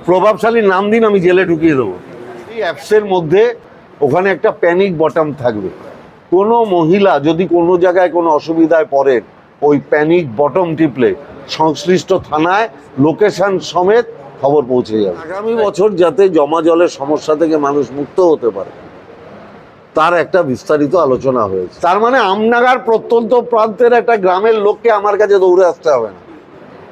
প্রভাবশালী নাম দিন, আমি জেলে ঢুকিয়ে দেবো। এই অ্যাপসের মধ্যে ওখানে একটা প্যানিক বটম থাকবে। কোনো মহিলা যদি কোনো জায়গায় কোনো অসুবিধায় পড়েন, ওই প্যানিক বটম টিপলে সংশ্লিষ্ট থানায় লোকেশন সমেত খবর পৌঁছে যাবে। আগামী বছর যাতে জমা জলের সমস্যা থেকে মানুষ মুক্ত হতে পারে, তার একটা বিস্তারিত আলোচনা হয়েছে। তার মানে আমনাগার প্রত্যন্ত প্রান্তের একটা গ্রামের লোককে আমার কাছে দৌড়ে আসতে হবে না।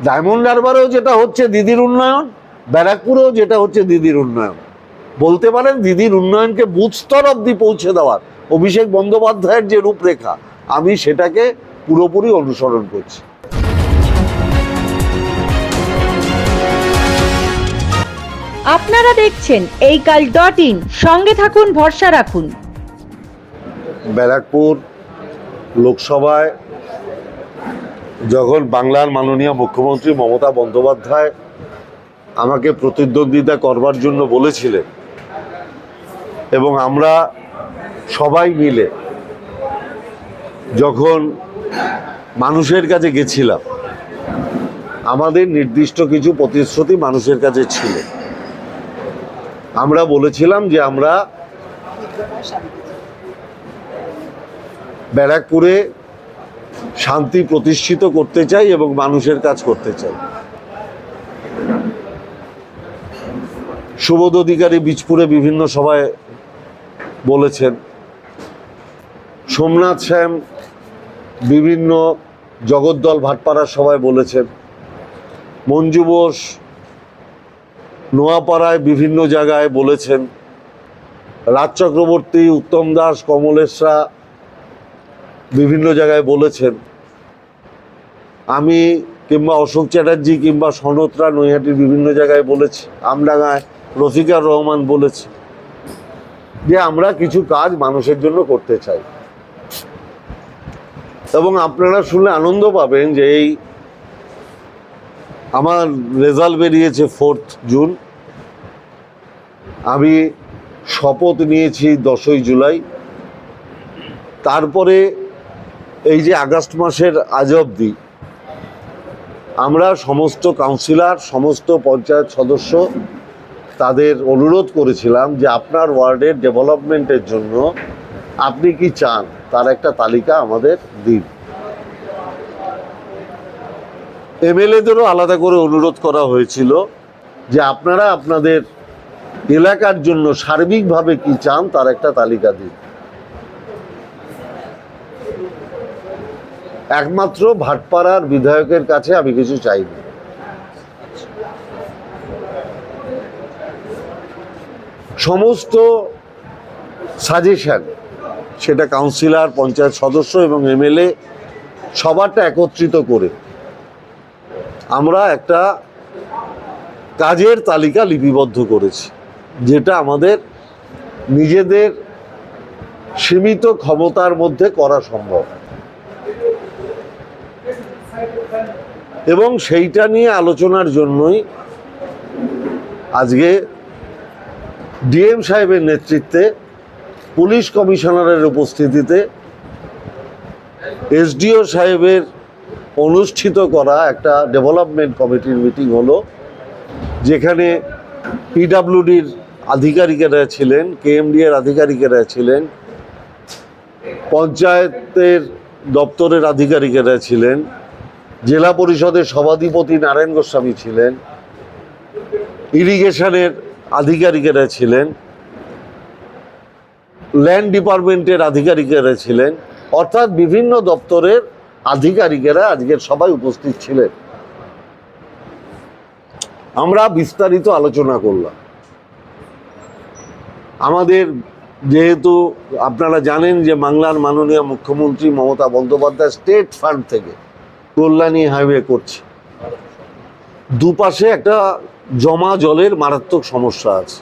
ডায়মন্ড হারবারেও যেটা হচ্ছে দিদির উন্নয়ন, ব্যারাকপুরেও যেটা হচ্ছে দিদির উন্নয়ন, বলতে পারেন দিদির উন্নয়নকে বুথ স্তর অব্দি পৌঁছে দেওয়ার অভিষেক বন্দ্যোপাধ্যায়ের যে রূপরেখা, আমি সেটাকে পুরোপুরি অনুসরণ করছি। আপনারা দেখছেন এইকাল.in, সঙ্গে থাকুন, ভরসা রাখুন। ব্যারাকপুর লোকসভায় যখন বাংলার মাননীয় মুখ্যমন্ত্রী মমতা বন্দ্যোপাধ্যায় আমাকে প্রতিদ্বন্দ্বিতা করবার জন্য বলেছিলেন, এবং আমরা সবাই মিলে যখন মানুষের কাছে গেছিলাম, আমাদের নির্দিষ্ট কিছু প্রতিশ্রুতি মানুষের কাছে ছিল। আমরা বলেছিলাম যে আমরা ব্যারাকপুরে শান্তি প্রতিষ্ঠিত করতে চাই এবং মানুষের কাজ করতে চাই। সুবোধ অধিকারী বীজপুরে বিভিন্ন সভায় বলেছেন, সোমনাথ শ্যাম বিভিন্ন জগদ্দল ভাটপাড়ার সভায় বলেছেন, মঞ্জু বোস নোয়াপাড়ায় বিভিন্ন জায়গায় বলেছেন, রাজ চক্রবর্তী, উত্তম দাস, কমলেশরা বিভিন্ন জায়গায় বলেছেন, আমি কিংবা অশোক চ্যাটার্জি কিংবা সনতরা নৈহাটির বিভিন্ন জায়গায় বলেছি, আমডাঙ্গায় রফিকার রহমান বলেছে যে আমরা কিছু কাজ মানুষের জন্য করতে চাই। এবং আপনারা শুনলে আনন্দ পাবেন যে এই আমার রেজাল্ট বেরিয়েছে 4 জুন, আমি শপথ নিয়েছি 10 জুলাই। তারপরে এই যে আগস্ট মাসের আজ অবধি আমরা সমস্ত কাউন্সিলর, সমস্ত পঞ্চায়েত সদস্য তাদের অনুরোধ করেছিলাম যে আপনার ওয়ার্ডের ডেভেলপমেন্টের জন্য আপনি কি চান তার একটা তালিকা আমাদের দিন। এমএলএদেরও আলাদা করে অনুরোধ করা হয়েছিল যে আপনারা আপনাদের এলাকার জন্য সার্বিকভাবে কি চান তার একটা তালিকা দিন। একমাত্র ভাটপাড়ার বিধায়কের কাছে আমি কিছু চাইনি। সমস্ত সাজেশন, সেটা কাউন্সিলর, পঞ্চায়েত সদস্য এবং এমএলএ সবারটা একত্রিত করে আমরা একটা কাজের তালিকা লিপিবদ্ধ করেছি, যেটা আমাদের নিজেদের সীমিত ক্ষমতার মধ্যে করা সম্ভব। এবং সেইটা নিয়ে আলোচনার জন্যই আজকে ডিএম সাহেবের নেতৃত্বে, পুলিশ কমিশনারের উপস্থিতিতে, এসডিও সাহেবের অনুষ্ঠিত করা একটা ডেভেলপমেন্ট কমিটির মিটিং হলো, যেখানে পিডব্লিউডির আধিকারিকেরা ছিলেন, কেএমডি এর আধিকারিকেরা ছিলেন, পঞ্চায়েতের দপ্তরের আধিকারিকেরা ছিলেন, জেলা পরিষদের সভাধিপতি নারায়ণ গোস্বামী ছিলেন, ইরিগেশনের আধিকারিকেরা ছিলেন, ল্যান্ড ডিপার্টমেন্টের আধিকারিকেরা ছিলেন, অর্থাৎ বিভিন্ন দপ্তরের আধিকারিকেরা আজকের সবাই উপস্থিত ছিলেন। আমরা বিস্তারিত আলোচনা করলাম। আমাদের যেহেতু আপনারা জানেন যে বাংলার মাননীয় মুখ্যমন্ত্রী মমতা বন্দ্যোপাধ্যায় স্টেট ফান্ড থেকে কল্যাণী হাইওয়ে করছে, দুপাশে একটা জমা জলের মারাত্মক সমস্যা আছে।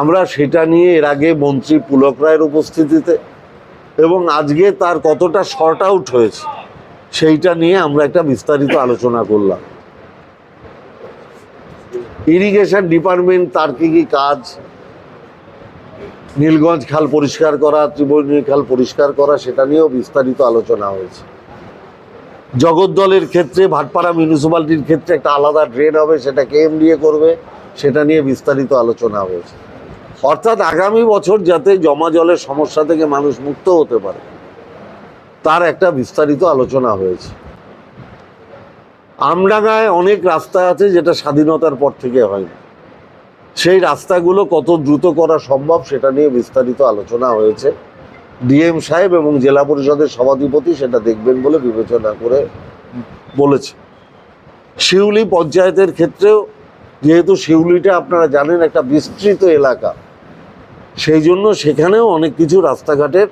আমরা সেটা নিয়ে এর আগে মন্ত্রী পুলক রায়ের উপস্থিতিতে এবং আজকে তার কতটা শর্ট আউট হয়েছে সেইটা নিয়ে আমরা একটা বিস্তারিত আলোচনা করলাম। ইরিগেশন ডিপার্টমেন্ট তার কি কি কাজ, নীলগঞ্জ খাল পরিষ্কার করা, ত্রিবেণী খাল পরিষ্কার করা, সেটা নিয়েও বিস্তারিত আলোচনা হয়েছে। জগদ্দলের ক্ষেত্রে ভাটপাড়া মিউনিসিপ্যালিটির ক্ষেত্রে একটা আলাদা ড্রেন হবে, সেটা কেএমডিএ করবে, সেটা নিয়ে বিস্তারিত আলোচনা হয়েছে। অর্থাৎ আগামী বছর যাতে জমা জলের সমস্যা থেকে মানুষ মুক্ত হতে পারে তার একটা বিস্তারিত আলোচনা হয়েছে। আমডাঙ্গায় অনেক রাস্তা আছে যেটা স্বাধীনতার পর থেকে হয়নি, সেই রাস্তাগুলো কত দ্রুত করা সম্ভব সেটা নিয়ে বিস্তারিত আলোচনা হয়েছে। ডিএম সাহেব এবং জেলা পরিষদের সভাধিপতি সেটা দেখবেন বলে বিবেচনা করে বলেছে। শিউলি পঞ্চায়েতের ক্ষেত্রেও, যেহেতু শিউলিটা আপনারা জানেন একটা বিস্তৃত এলাকা, সেই জন্য সেখানেও অনেক কিছু রাস্তাঘাটের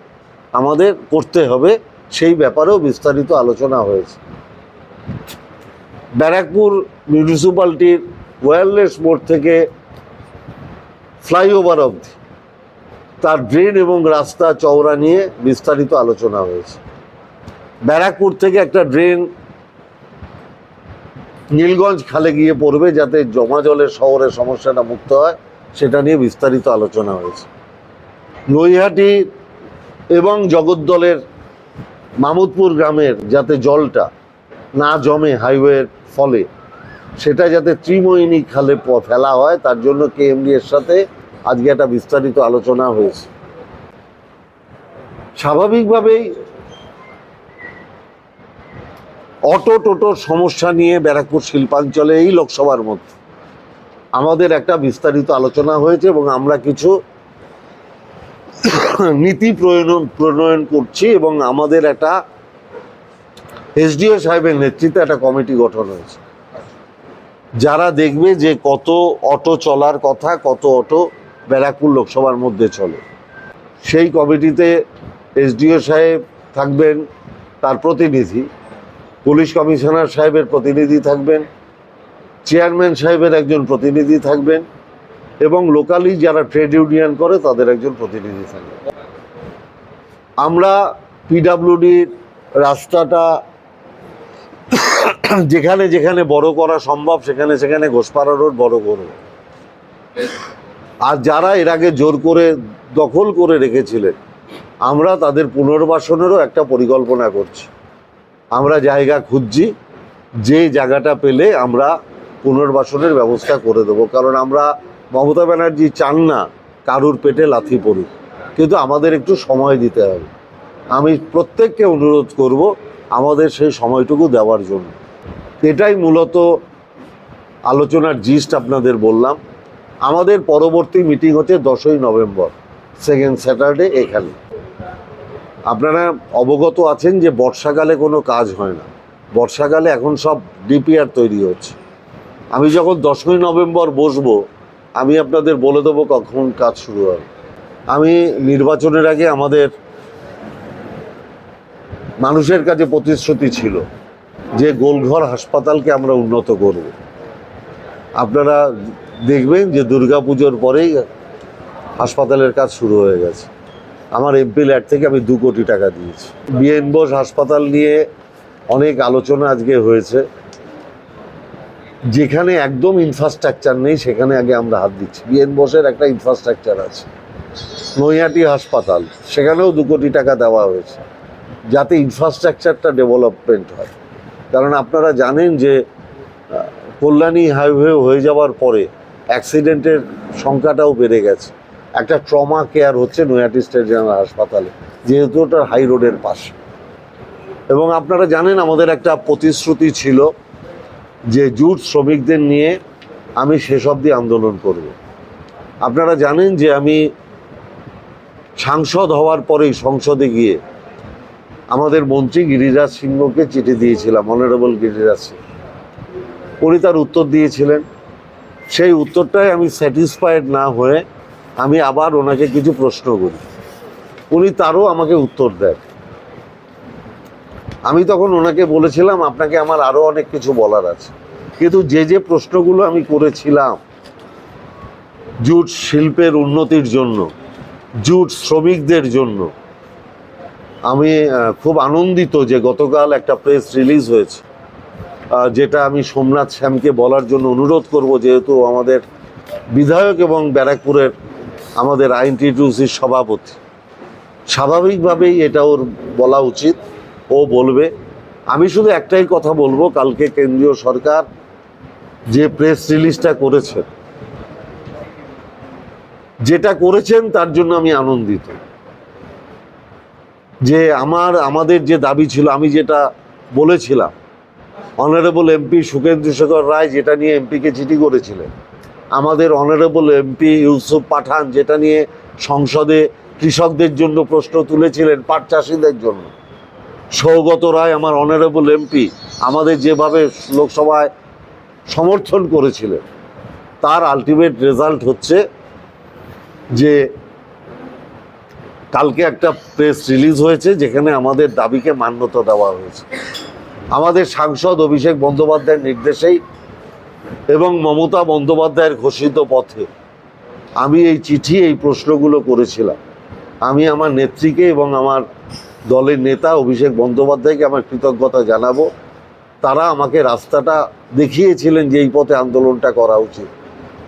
আমাদের করতে হবে, সেই ব্যাপারেও বিস্তারিত আলোচনা হয়েছে। ব্যারাকপুর মিউনিসিপ্যালিটির ওয়্যারলেস মোড় থেকে ফ্লাইওভার অবধি তার ড্রেন এবং রাস্তা চওড়া নিয়ে বিস্তারিত আলোচনা হয়েছে। ব্যারাকপুর থেকে একটা ড্রেন নীলগঞ্জ খালে গিয়ে পড়বে যাতে জমা জলের শহরের সমস্যাটা মুক্ত হয়, সেটা নিয়ে বিস্তারিত আলোচনা হয়েছে। নৈহাটি এবং জগদ্দলের মামুদপুর গ্রামের যাতে জলটা না জমে হাইওয়ের ফলে, সেটা যাতে ত্রিমোহিনী খালে ফেলা হয় তার জন্য কেএমডি এর সাথে আজকে একটা বিস্তারিত আলোচনা হয়েছে। স্বাভাবিকভাবেই অটো টোটোর সমস্যা নিয়ে ব্যারাকপুর শিল্পাঞ্চলে এই লোকসভার মধ্যে আমাদের একটা বিস্তারিত আলোচনা হয়েছে এবং আমরা কিছু নীতি প্রণয়ন করছি এবং আমাদের একটা এসডিও সাহেবের নেতৃত্বে একটা কমিটি গঠন হয়েছে, যারা দেখবে যে কত অটো চলার কথা, কত অটো ব্যারাকপুর লোকসভার মধ্যে চলে। সেই কমিটিতে এসডিও সাহেব থাকবেন, তার প্রতিনিধি, পুলিশ কমিশনার সাহেবের প্রতিনিধি থাকবেন, চেয়ারম্যান সাহেবের একজন প্রতিনিধি থাকবেন এবং লোকালি যারা ট্রেড ইউনিয়ন করে তাদের একজন প্রতিনিধি থাকবেন। আমরা পিডাব্লিউডির রাস্তাটা যেখানে যেখানে বড় করা সম্ভব সেখানে সেখানে ঘোষপাড়া রোড বড় করব। আর যারা এর আগে জোর করে দখল করে রেখেছিলেন আমরা তাদের পুনর্বাসনেরও একটা পরিকল্পনা করছি। আমরা জায়গা খুঁজছি, যে জায়গাটা পেলে আমরা পুনর্বাসনের ব্যবস্থা করে দেবো, কারণ আমরা মমতা ব্যানার্জি চান না কারুর পেটে লাথি পড়ুক, কিন্তু আমাদের একটু সময় দিতে হবে। আমি প্রত্যেককে অনুরোধ করব আমাদের সেই সময়টুকু দেওয়ার জন্য। এটাই মূলত আলোচনার জিস্ট আপনাদের বললাম। আমাদের পরবর্তী মিটিং হচ্ছে 10ই নভেম্বর, সেকেন্ড স্যাটারডে এখানে। আপনারা অবগত আছেন যে বর্ষাকালে কোনো কাজ হয় না, বর্ষাকালে এখন সব ডিপিআর তৈরি হচ্ছে। আমি যখন 10ই নভেম্বর বসবো আমি আপনাদের বলে দেবো কখন কাজ শুরু হবে। আমি নির্বাচনের আগে আমাদের মানুষের কাছে প্রতিশ্রুতি ছিল যে গোলঘর হাসপাতালকে আমরা উন্নত করব। আপনারা দেখবেন যে দুর্গাপুজোর পরেই হাসপাতালের কাজ শুরু হয়ে গেছে। আমার এমপি ল্যাড থেকে আমি 2 কোটি টাকা দিয়েছি। বিএন বোস হাসপাতাল নিয়ে অনেক আলোচনা আজকে হয়েছে। যেখানে একদম ইনফ্রাস্ট্রাকচার নেই সেখানে আগে আমরা হাত দিচ্ছি। বিএন বোসের একটা ইনফ্রাস্ট্রাকচার আছে। নৈহাটি হাসপাতাল, সেখানেও 2 কোটি টাকা দেওয়া হয়েছে যাতে ইনফ্রাস্ট্রাকচারটা ডেভেলপমেন্ট হয়। কারণ আপনারা জানেন যে কল্যাণী হাইওয়ে হয়ে যাওয়ার পরে অ্যাক্সিডেন্টের সংখ্যাটাও বেড়ে গেছে। একটা ট্রমা কেয়ার হচ্ছে নৈহাটি স্টেট জেনারেল হাসপাতালে, যেহেতু ওটা হাই রোডের পাশে। এবং আপনারা জানেন আমাদের একটা প্রতিশ্রুতি ছিল যে জুট শ্রমিকদের নিয়ে আমি শেষ অবধি আন্দোলন করব। আপনারা জানেন যে আমি সাংসদ হওয়ার পরেই সংসদে গিয়ে আমাদের মন্ত্রী গিরিরাজ সিংহকে চিঠি দিয়েছিলাম, অনারেবল গিরিরাজ সিংহ। উনি তার উত্তর দিয়েছিলেন। সেই উত্তরটাই আমি স্যাটিসফাইড না হয়ে আমি আবার ওনাকে কিছু প্রশ্ন করি, উনি তারও আমাকে উত্তর দেন। আমি তখন ওনাকে বলেছিলাম আপনাকে আমার আরও অনেক কিছু বলার আছে, কিন্তু যে যে প্রশ্নগুলো আমি করেছিলাম জুট শিল্পের উন্নতির জন্য, জুট শ্রমিকদের জন্য, আমি খুব আনন্দিত যে গতকাল একটা প্রেস রিলিজ হয়েছে, যেটা আমি সোমনাথ শ্যামকে বলার জন্য অনুরোধ করব, যেহেতু আমাদের বিধায়ক এবং ব্যারাকপুরের আমাদের আইএনটিটিউসির সভাপতি। স্বাভাবিকভাবেই এটা ওর বলা উচিত, ও বলবে। আমি শুধু একটাই কথা বলবো, কালকে কেন্দ্রীয় সরকার যে প্রেস রিলিজটা করেছেন, যেটা করেছেন তার জন্য আমি আনন্দিত। যে আমাদের যে দাবি ছিল, আমি যেটা বলেছিলাম, অনারেবল এমপি সুখেন্দু শেখর রায় যেটা নিয়ে এমপিকে চিঠি করেছিলেন, আমাদের অনারেবল এমপি ইউসুফ পাঠান যেটা নিয়ে সংসদে কৃষকদের জন্য প্রশ্ন তুলেছিলেন, পাট চাষিদের জন্য, সৌগত রায় আমার অনারেবল এমপি আমাদের যেভাবে লোকসভায় সমর্থন করেছিলেন, তার আলটিমেট রেজাল্ট হচ্ছে যে কালকে একটা প্রেস রিলিজ হয়েছে যেখানে আমাদের দাবিকে মান্যতা দেওয়া হয়েছে। আমাদের সাংসদ অভিষেক বন্দ্যোপাধ্যায়ের নির্দেশেই এবং মমতা বন্দ্যোপাধ্যায়ের ঘোষিত পথে আমি এই চিঠি, এই প্রশ্নগুলো করেছিলাম। আমি আমার নেত্রীকে এবং আমার দলের নেতা অভিষেক বন্দ্যোপাধ্যায়কে আমার কৃতজ্ঞতা জানাবো। তারা আমাকে রাস্তাটা দেখিয়েছিলেন যে এই পথে আন্দোলনটা করা উচিত,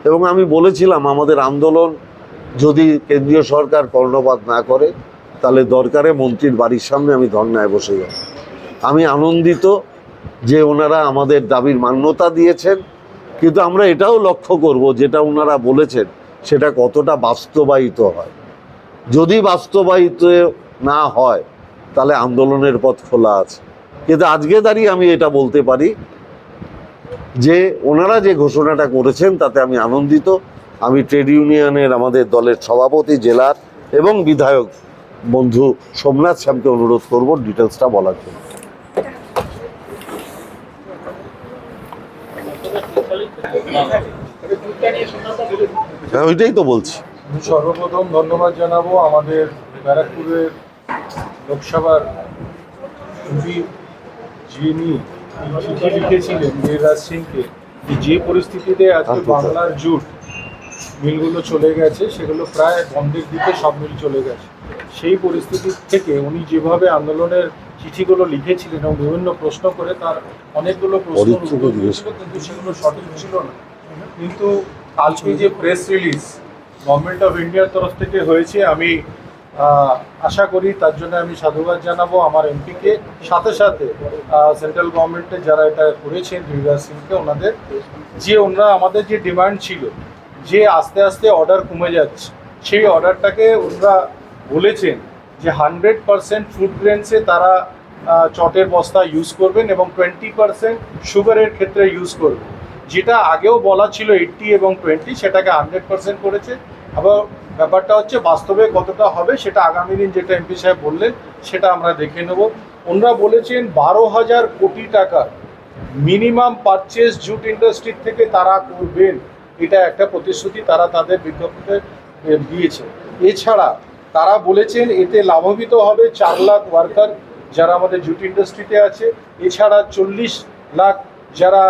এবং আমি বলেছিলাম আমাদের আন্দোলন যদি কেন্দ্রীয় সরকার কর্ণপাত না করে তাহলে দরকারে মন্ত্রীর বাড়ির সামনে আমি ধর্নায় বসে যাব। আমি আনন্দিত যে ওনারা আমাদের দাবির মান্যতা দিয়েছেন, কিন্তু আমরা এটাও লক্ষ্য করব যেটা ওনারা বলেছেন সেটা কতটা বাস্তবায়িত হয়। যদি বাস্তবায়িত না হয় তাহলে আন্দোলনের পথ খোলা আছে। কিন্তু আজকে দাঁড়িয়ে আমি এটা বলতে পারি যে ওনারা যে ঘোষণাটা করেছেন তাতে আমি আনন্দিত। আমি ট্রেড ইউনিয়নের আমাদের দলের সভাপতি জেলার এবং বিধায়ক বন্ধু সোমনাথ শ্যামকে অনুরোধ করব ডিটেলসটা বলার জন্য। হ্যাঁ, ওইটাই তো বলছি। সর্বপ্রথম ধন্যবাদ জানাবো আমাদের ব্যারাকপুরের লোকসভার এমপি যিনি চিঠি লিখেছিলেন গিরিরাজ সিংকে, যে পরিস্থিতিতে আজকে বাংলার জুট মিলগুলো চলে গেছে, সেগুলো প্রায় বন্ধের দিকে সব মিল চলে গেছে। সেই পরিস্থিতি থেকে উনি যেভাবে আন্দোলনের চিঠিগুলো লিখেছিলেন এবং বিভিন্ন প্রশ্ন করে তার অনেকগুলো প্রশ্ন দিয়েছিল, কিন্তু সেগুলো সঠিক ছিল না। কিন্তু আজকে যে প্রেস রিলিজ গভর্নমেন্ট অফ ইন্ডিয়ার তরফ থেকে হয়েছে, আমি আশা করি তার জন্য আমি সাধুবাদ জানাবো আমার এমপিকে, সাথে সাথে সেন্ট্রাল গভর্নমেন্টের যারা এটা করেছেন গিরিরাজ সিংকে, ওনারা আমাদের যে ডিমান্ড ছিল যে আস্তে আস্তে অর্ডার কমে যাচ্ছে, সেই অর্ডারটাকে ওনারা বলেছেন যে 100% ফুড গ্রেনসে তারা চটের বস্তা ইউজ করবেন এবং 20% সুগারের ক্ষেত্রে ইউজ করবেন। যেটা আগেও বলা ছিল 80 এবং 20, সেটাকে 100% করেছে। আবার ব্যাপারটা হচ্ছে বাস্তবে কতটা হবে সেটা আগামী দিন, যেটা এমপি সাহেব বললেন সেটা আমরা দেখে নেব। ওনারা বলেছেন 12,000 কোটি টাকা মিনিমাম পারচেস জুট ইন্ডাস্ট্রি থেকে তারা করবেন, এটা একটা প্রতিশ্রুতি তারা তাদের বিজ্ঞপ্তিতে দিয়েছে। এছাড়া তারা বলেছেন এতে লাভান্বিত হবে 4 লাখ ওয়ার্কার যারা আমাদের জুট ইন্ডাস্ট্রিতে আছে। এছাড়া 40 লাখ যারা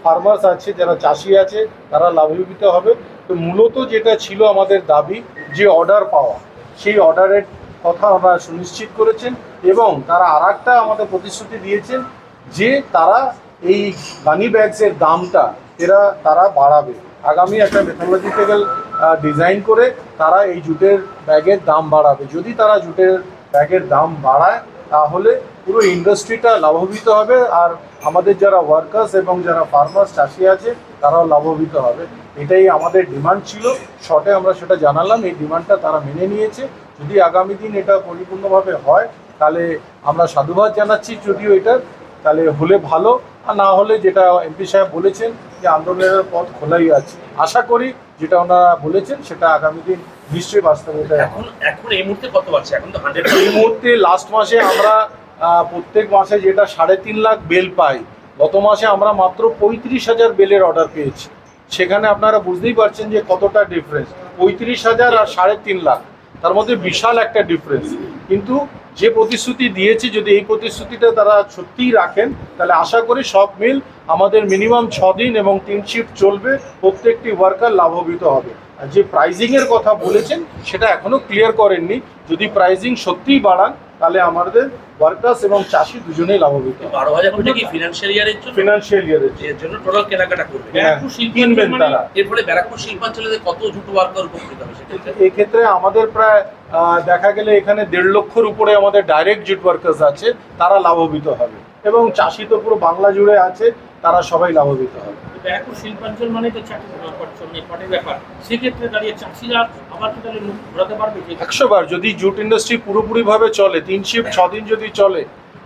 ফার্মার্স আছে, যারা চাষি আছে, তারা লাভান্বিত হবে। তো মূলত যেটা ছিল আমাদের দাবি যে অর্ডার পাওয়া, সেই অর্ডারের কথা আমরা সুনিশ্চিত করেছেন এবং তারা আরেকটা আমাদের প্রতিশ্রুতি দিয়েছেন যে তারা এই গানি ব্যাগসের দামটা তারা বাড়াবে। আগামী একটা মেথোলজিক্যাল ডিজাইন করে তারা এই জুটের ব্যাগের দাম বাড়াবে। যদি তারা জুটের ব্যাগের দাম বাড়ায় তাহলে পুরো ইন্ডাস্ট্রিটা লাভান্বিত হবে, আর আমাদের যারা ওয়ার্কার্স এবং যারা ফার্মার্স চাষি আছে তারাও লাভান্বিত হবে। এটাই আমাদের ডিমান্ড ছিল, শর্টে আমরা সেটা জানালাম। এই ডিমান্ডটা তারা মেনে নিয়েছে। যদি আগামী দিন এটা পরিপূর্ণভাবে হয় তাহলে আমরা সাধুবাদ জানাচ্ছি, যদিও এটা তাহলে হলে ভালো, আর না হলে যেটা এমপি সাহেব বলেছেন যে আন্দোলনের পথ খোলাই আছে। আশা করি যেটা ওনারা বলেছেন সেটা আগামী দিন নিশ্চয়ই বাস্তবায়িত। এখন এই মুহূর্তে কত আছে? এখন তো 100। এই মুহূর্তে লাস্ট মাসে আমরা প্রত্যেক মাসে যেটা 3.5 লাখ বেল পাই, গত মাসে আমরা মাত্র 35,000 বেলের অর্ডার পেয়েছি। সেখানে আপনারা বুঝতেই পারছেন যে কতটা ডিফারেন্স, 35,000 আর 3.5 লাখ, তার মধ্যে বিশাল একটা ডিফারেন্স। কিন্তু যে প্রতিশ্রুতি দিয়েছে, যদি এই প্রতিশ্রুতিটা তারা সত্যিই রাখেন তাহলে আশা করি সব মিল আমাদের মিনিমাম 6 দিন এবং 3 শিফট চলবে, প্রত্যেকটি ওয়ার্কার লাভান্বিত হবে। আর যে প্রাইজিংয়ের কথা বলেছেন সেটা এখনও ক্লিয়ার করেননি। যদি প্রাইজিং সত্যিই বাড়ান তাহলে আমাদের ওয়ার্কার্স এবং চাষি দুজনেই লাভান্বিত। 12,000 কোটি কি ফিনান্সিয়াল ইয়ারের জন্য? ফিনান্সিয়াল ইয়ারের জন্য টোটাল কেনাকাটা করবে। ব্যারাকপুর কিনবেন তারা। এর ফলে ব্যারাকপুর শিল্পাঞ্চলে কত জুট ওয়ার্কার উপকৃত হবে সেক্ষেত্রে? এই ক্ষেত্রে আমাদের প্রায় দেখা গেলে এখানে 1.5 লক্ষের উপরে আমাদের ডাইরেক্ট জুট ওয়ার্কার্স আছে, তারা লাভান্বিত হবে। এবং চাষি তো পুরো বাংলা জুড়ে আছে, তারা সবাই লাভবিত হবে। ব্যারাকপুর শিল্পাঞ্চল মানে তো পাটের ব্যাপার, সেক্ষেত্রে দাঁড়িয়ে চাষিরা আবার কি তাহলে মুখ ঘোরাতে পারবে? 100 বার যদি জুট ইন্ডাস্ট্রি পুরোপুরিভাবে চলে, 3 শিফট 6 দিন যদি চলে,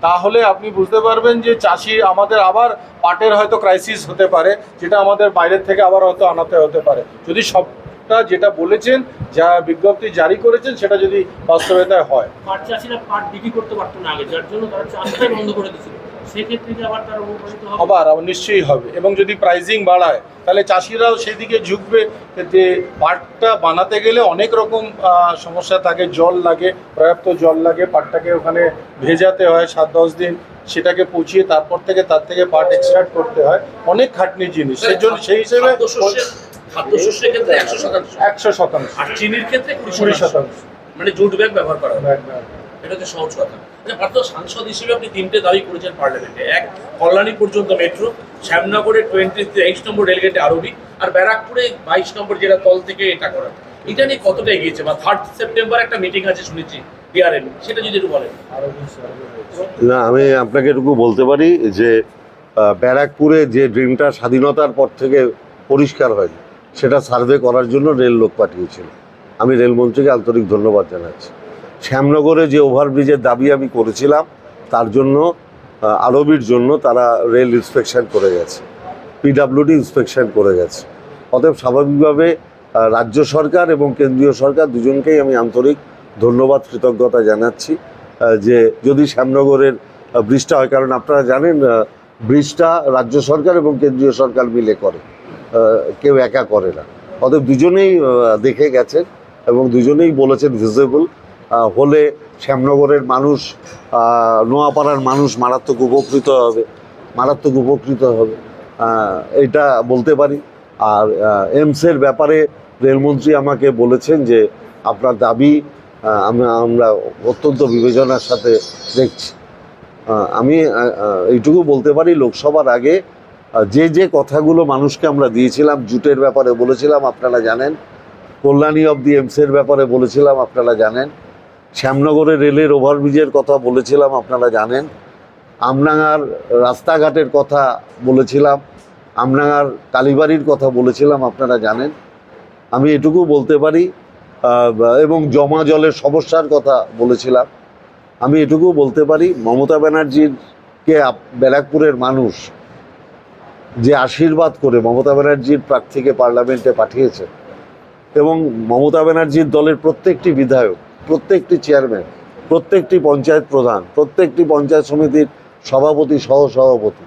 তাহলে আপনি বুঝতে পারবেন যে চাষি আমাদের আবার পাটের হয়তো ক্রাইসিস হতে পারে, যেটা আমাদের বাইরের থেকে আবার হয়তো আনাতে হতে পারে, যদি সবটা যেটা বলেছেন, যা বিজ্ঞপ্তি জারি করেছেন, সেটা যদি বাস্তবতায় হয়। পাট চাষিরা পাট বিক্রি করতে পারতো না আগে, যার জন্য তারা চাষটাই বন্ধ করে দিয়েছিল, সেক্ষেত্রে কি আবার তারা উপকৃত হবে? আবার নিশ্চয়ই হবে, এবং যদি প্রাইজিং বাড়ায় তাহলে চাষিরাও সেদিকে ঝুঁকবে। যে পাটটা বানাতে গেলে অনেক রকম সমস্যা থাকে, জল লাগে, পর্যাপ্ত জল লাগে, পাটটাকে ওখানে ভেজাতে হয় 7-10 দিন, সেটাকে পচিয়ে তার থেকে পাট এক্সট্রাক্ট করতে হয়, অনেক খাটনির জিনিস। সেই জন্য সেই হিসেবে খাদ্যশস্যের ক্ষেত্রে 100%, 100%, আর চিনির ক্ষেত্রে 20%, মানে জুট ব্যাগ ব্যবহার করা হবে। একদম। এটা হচ্ছে সহজ কথা। ভারতীয় সাংসদ হিসেবে আপনি 3টে দাবি করেছেন পার্লামেন্টে, এক কল্যাণী পর্যন্ত মেট্রো, শ্যামনগরে 23 নম্বর রেলগেটে আরবি, আর ব্যারাকপুরে 22 নম্বর জেলা তল থেকে এটা করা। এটা নিয়ে কতটা এগিয়েছে, বা 3 সেপ্টেম্বর একটা মিটিং আছে শুনেছি ডিআরএম, সেটা যদি একটু বলেন। না, আমি আপনাকে এটুকু বলতে পারি যে ব্যারাকপুরে যে ড্রেনটা স্বাধীনতার পর থেকে পরিষ্কার হয়নি, সেটা সার্ভে করার জন্য রেল লোক পাঠিয়েছিল। আমি রেলমন্ত্রীকে আন্তরিক ধন্যবাদ জানাচ্ছি। শ্যামনগরে যে ওভারব্রিজের দাবি আমি করেছিলাম, তার জন্য আরবির জন্য তারা রেল ইন্সপেকশন করে গেছে, পিডাব্লিউডি ইন্সপেকশন করে গেছে। অতএব স্বাভাবিকভাবে রাজ্য সরকার এবং কেন্দ্রীয় সরকার দুজনকেই আমি আন্তরিক ধন্যবাদ, কৃতজ্ঞতা জানাচ্ছি যে যদি শ্যামনগরের ব্রিজটা হয়, কারণ আপনারা জানেন ব্রিজটা রাজ্য সরকার এবং কেন্দ্রীয় সরকার মিলে করে, কেউ একা করে না। অতএব দুজনেই দেখে গেছেন এবং দুজনেই বলেছেন ভিজিবল হলে শ্যামনগরের মানুষ, নোয়াপাড়ার মানুষ মারাত্মক উপকৃত হবে, এটা বলতে পারি। আর এমসের ব্যাপারে রেলমন্ত্রী আমাকে বলেছেন যে আপনার দাবি আমরা অত্যন্ত বিবেচনার সাথে দেখছি। আমি এইটুকু বলতে পারি, লোকসভার আগে যে কথাগুলো মানুষকে আমরা দিয়েছিলাম, জুটের ব্যাপারে বলেছিলাম আপনারা জানেন, কল্যাণী অবধি এমসের ব্যাপারে বলেছিলাম আপনারা জানেন, শ্যামনগরে রেলের ওভারব্রিজের কথা বলেছিলাম আপনারা জানেন, আমডাঙ্গার রাস্তাঘাটের কথা বলেছিলাম, আমডাঙ্গার কালীবাড়ির কথা বলেছিলাম আপনারা জানেন। আমি এটুকু বলতে পারি, এবং জমা জলের সমস্যার কথা বলেছিলাম। আমি এটুকু বলতে পারি, মমতা ব্যানার্জিকে ব্যারাকপুরের মানুষ যে আশীর্বাদ করে মমতা ব্যানার্জির প্রার্থীকে পার্লামেন্টে পাঠিয়েছে, এবং মমতা ব্যানার্জির দলের প্রত্যেকটি বিধায়ক, প্রত্যেকটি চেয়ারম্যান, প্রত্যেকটি পঞ্চায়েত প্রধান, প্রত্যেকটি পঞ্চায়েত সমিতির সভাপতি, সহসভাপতি,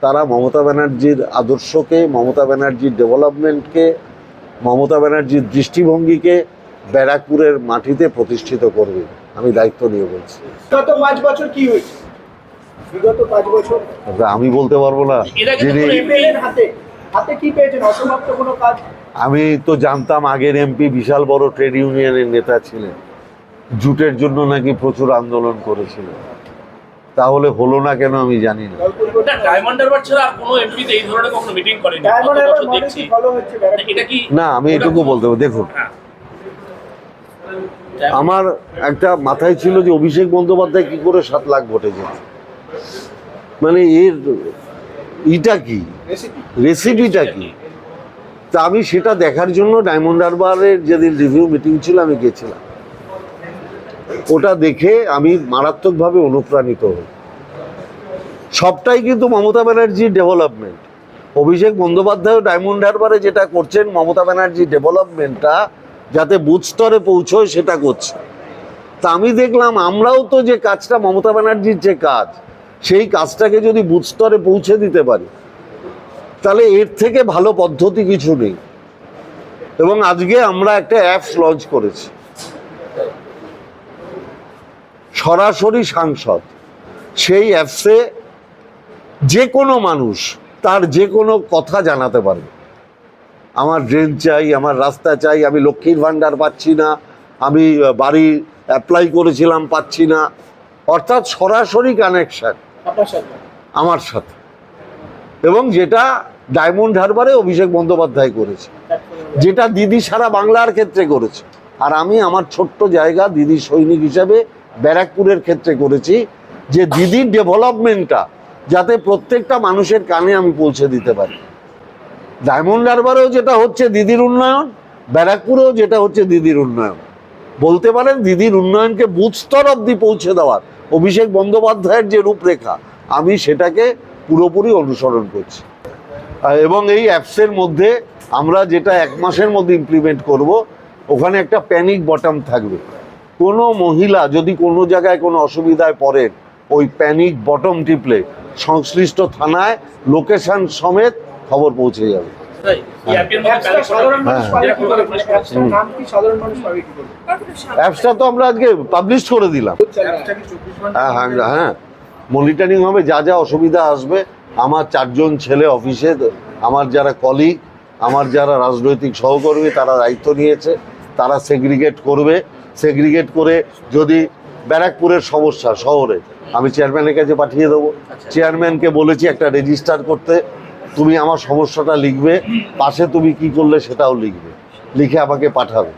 তারা মমতা ব্যানার্জির আদর্শকে, মমতা ব্যানার্জির ডেভেলপমেন্টকে, মমতা ব্যানার্জির দৃষ্টিভঙ্গিকে ব্যারাকপুরের মাটিতে প্রতিষ্ঠিত করবে। আমি দায়িত্ব নিয়ে বলছি। গত 5 বছর কি হয়েছে? বিগত 5 বছর আমি বলতে পারবো না। যিনি হাতে কি পেয়েছেন? অসমাপ্ত কোনো কাজ? আমি তো জানতাম আগের এমপি বিশাল বড় ট্রেড ইউনিয়নের নেতা ছিলেন, জুটের জন্য নাকি প্রচুর আন্দোলন করেছিলেন, তাহলে হলো না কেন আমি জানি না। ডায়মন্ড হারবার ছাড়া আর কোনো এমপি এই ধরনের কখনো মিটিং করেনি, ডায়মন্ড কত হারবার বছর মনে দেখছি। কি ফলো হচ্ছে ব্যারাকপুরে? এটা কি না, আমি এটুকু বলতে হবে, দেখুন হ্যাঁ। আমার একটা মাথায় ছিল যে অভিষেক বন্দ্যোপাধ্যায় কি করে 7 লাখ ভোটে যেত, মানে এর ইটা কি, রেসিপিটা কি। তা আমি সেটা দেখার জন্য ডায়মন্ড হারবারের যেদিন রিভিউ মিটিং ছিল আমি গেছিলাম। ওটা দেখে আমি মারাত্মকভাবে অনুপ্রাণিত হই। সবটাই কিন্তু মমতা ব্যানার্জির ডেভেলপমেন্ট। অভিষেক বন্দ্যোপাধ্যায় ডায়মন্ড হারবারে যেটা করছেন, মমতা ব্যানার্জির ডেভেলপমেন্টটা যাতে বুথ স্তরে পৌঁছয় সেটা করছে। তা আমি দেখলাম আমরাও তো যে কাজটা, মমতা ব্যানার্জির যে কাজ, সেই কাজটাকে যদি বুথ স্তরে পৌঁছে দিতে পারি, তাহলে এর থেকে ভালো পদ্ধতি কিছু নেই। এবং আজকে আমরা একটা অ্যাপস লঞ্চ করেছি, সরাসরি সাংসদ। সেই অ্যাপসে যে কোনো মানুষ তার যে কোনো কথা জানাতে পারবে। আমার ড্রেন চাই, আমার রাস্তা চাই, আমি লক্ষ্মীর ভাণ্ডার পাচ্ছি না, আমি বাড়ি অ্যাপ্লাই করেছিলাম পাচ্ছি না, অর্থাৎ সরাসরি কানেকশান আপনার সাথে, আমার সাথে। এবং যেটা ডায়মন্ড হারবারে অভিষেক বন্দ্যোপাধ্যায় করেছে, যেটা দিদি সারা বাংলার ক্ষেত্রে করেছে, আর আমি আমার ছোট্ট জায়গা দিদি সৈনিক হিসাবে ব্যারাকপুরের ক্ষেত্রে করেছি, যে দিদির ডেভেলপমেন্টটা যাতে প্রত্যেকটা মানুষের কানে আমি পৌঁছে দিতে পারি। ডায়মন্ড হারবারেও যেটা হচ্ছে দিদির উন্নয়ন, ব্যারাকপুরেও যেটা হচ্ছে দিদির উন্নয়ন। বলতে পারেন দিদির উন্নয়নকে বুথ স্তর অব্দি পৌঁছে দেওয়ার অভিষেক বন্দ্যোপাধ্যায়ের যে রূপরেখা, আমি সেটাকে পুরোপুরি অনুসরণ করছি। এবং এই অ্যাপসের মধ্যে আমরা যেটা 1 মাসের মধ্যে ইমপ্লিমেন্ট করব, ওখানে একটা প্যানিক বটম থাকবে। কোনো মহিলা যদি কোনো জায়গায় কোনো অসুবিধায় পড়েন, ওই প্যানিক বটম টিপলে সংশ্লিষ্ট থানায় লোকেশন সমেত খবর পৌঁছে যাবে। তাই এই অ্যাপের মধ্যে অ্যাপসটা সাধারণ মানুষ হ্যাঁ। পাবে কি করে? মানে অ্যাপসটার নাম কি সাধারণ মানুষ পাবে কি করে? অ্যাপসটা তো আমরা আজকে পাবলিশ করে দিলাম। অ্যাপসটা কি 24 ঘন্টা? হ্যাঁ, মনিটরিং হবে, যা যা অসুবিধা আসবে। আমার 4 জন ছেলে অফিসে, আমার যারা কলিগ, আমার যারা রাজনৈতিক সহকর্মী, তারা দায়িত্ব নিয়েছে, তারা সেগ্রিগেট করবে। সেগ্রিগেট করে যদি ব্যারাকপুরের সমস্যা শহরে, আমি চেয়ারম্যানের কাছে পাঠিয়ে দেবো। চেয়ারম্যানকে বলেছি একটা রেজিস্টার করতে, তুমি আমার সমস্যাটা লিখবে, পাশে তুমি কি করলে সেটাও লিখবে, লিখে আমাকে পাঠাবে,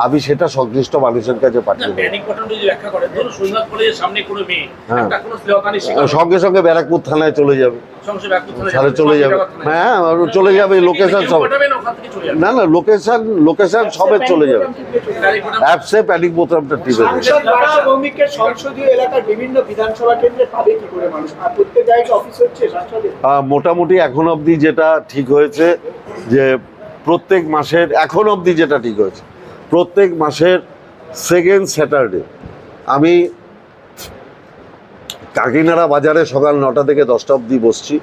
আমি সেটা সংশ্লিষ্ট মানুষের কাছে পাঠিয়ে দেবো। প্যানিক বাটন যদি ব্যাখ্যা করেন, ধরুন সুন্দর কলেজের সামনে কোনো মেয়ে হ্যাঁ। একটা কোনো শ্লীলতাহানির শিকার সঙ্গে সঙ্গে ব্যারাকপুর থানায় চলে যাবে, সঙ্গে ব্যাকুল থানায় তাহলে চলে যাবে। হ্যাঁ, চলে যাবে লোকেশন সব। পাঠাবেন, ওখান থেকে চলে যাবে। না লোকেশন সবে চলে যাবে। অ্যাপসে প্যানিক বোতামটা টিপে দেবে। সাংসদ বাড়া ভৌমিকের সংসদীয় এলাকার বিভিন্ন বিধানসভা কেন্দ্রে পাবে কি করে মানুষ? আর প্রত্যেক জায়গায় অফিস হচ্ছে সংসদের? মোটামুটি এখন অবধি যেটা ঠিক হয়েছে যে প্রত্যেক মাসের, এখন অবধি যেটা ঠিক হয়েছে প্রত্যেক মাসের সেকেন্ড স্যাটারডে আমি কাকিনাড়া বাজারে সকাল 9টা থেকে 10টা অবধি বসছি।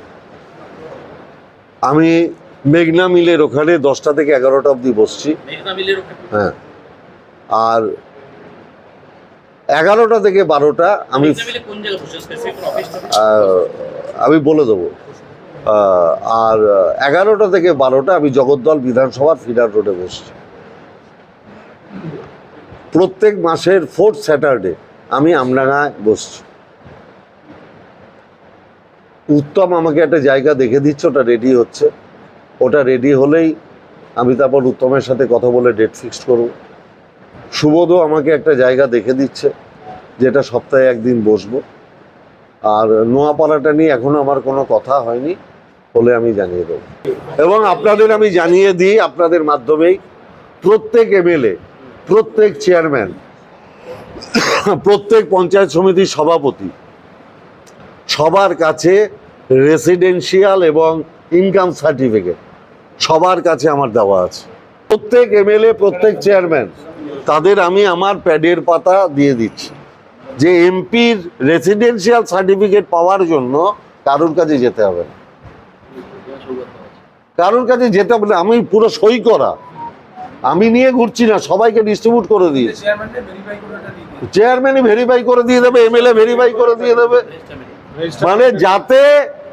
আমি মেঘনা মিলের ওখানে 10টা থেকে 11টা অবধি বসছি। মেঘনা মিলের ওখানে হ্যাঁ, আর 11টা থেকে 12টা আমি মেঘনা মিলে কোন জায়গায় বসে স্পেসিফিক কোনো অফিস থাকে? আমি বলে দেবো। আর 11টা থেকে 12টা আমি জগদ্দল বিধানসভার ফিডার রোডে বসছি। প্রত্যেক মাসের 4th স্যাটারডে আমি আমডাঙ্গায় বসছি। উত্তম আমাকে একটা জায়গা দেখে দিচ্ছে, ওটা রেডি হচ্ছে। ওটা রেডি হলেই আমি তারপর উত্তমের সাথে কথা বলে ডেট ফিক্সড করব। সুবোধও আমাকে একটা জায়গা দেখে দিচ্ছে, যেটা সপ্তাহে একদিন বসবো। আর নোয়াপাড়াটা নিয়ে এখনো আমার কোনো কথা হয়নি, হলে আমি জানিয়ে দেবো। এবং আপনাদের আমি জানিয়ে দিই আপনাদের মাধ্যমেই, প্রত্যেক এমএলএ, প্রত্যেক চেয়ারম্যান, প্রত্যেক পঞ্চায়েত সমিতির সভাপতি, সবার কাছে রেসিডেন্সিয়াল এবং ইনকাম সার্টিফিকেট সবার কাছে আমার দেওয়া আছে। প্রত্যেক এমএলএ, প্রত্যেক চেয়ারম্যান, তাদের আমি আমার প্যাডের পাতা দিয়ে দিচ্ছি যে এমপির রেসিডেন্সিয়াল সার্টিফিকেট পাওয়ার জন্য কারোর কাছে যেতে হবে না, কারোর কাছে যেতে হবে না। আমি পুরো সই করা, আমি নিয়ে ঘুরছি না, সবাইকে ডিস্ট্রিবিউট করে দিয়েছি। চেয়ারম্যানই ভেরিফাই করে দিয়ে দেবে, এমএলএ ভেরিফাই করে দিয়ে দেবে, মানে যাতে,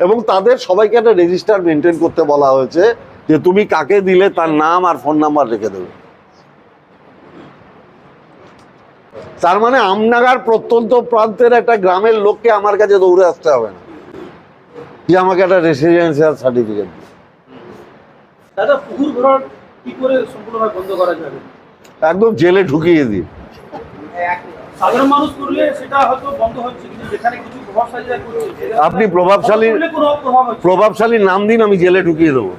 এবং তাদের সবাইকে একটা রেজিস্টার মেনটেন করতে বলা হয়েছে যে তুমি কাকে দিলে তার নাম আর ফোন নাম্বার রেখে দেবে। তার মানে আমনাগার প্রত্যন্ত প্রান্তের একটা গ্রামের লোককে আমার কাছে দৌড়ে আসতে হবে না যে আমাকে একটা রেসিডেন্সিয়াল সার্টিফিকেট দিন। দাদা, পুকুর ভরাট কি করে সম্পূর্ণভাবে বন্ধ করা যাবে? একদম জেলে ঢুকিয়ে দিন। সাধারণ মানুষ করলে সেটা হয়তো বন্ধ হচ্ছে, কিন্তু যেখানে কিছু প্রভাবশালীরা করছে, আপনি প্রভাবশালী করলে কোনো প্রভাব হচ্ছে না। প্রভাবশালী নাম দিন, আমি জেলে ঢুকিয়ে দেবো।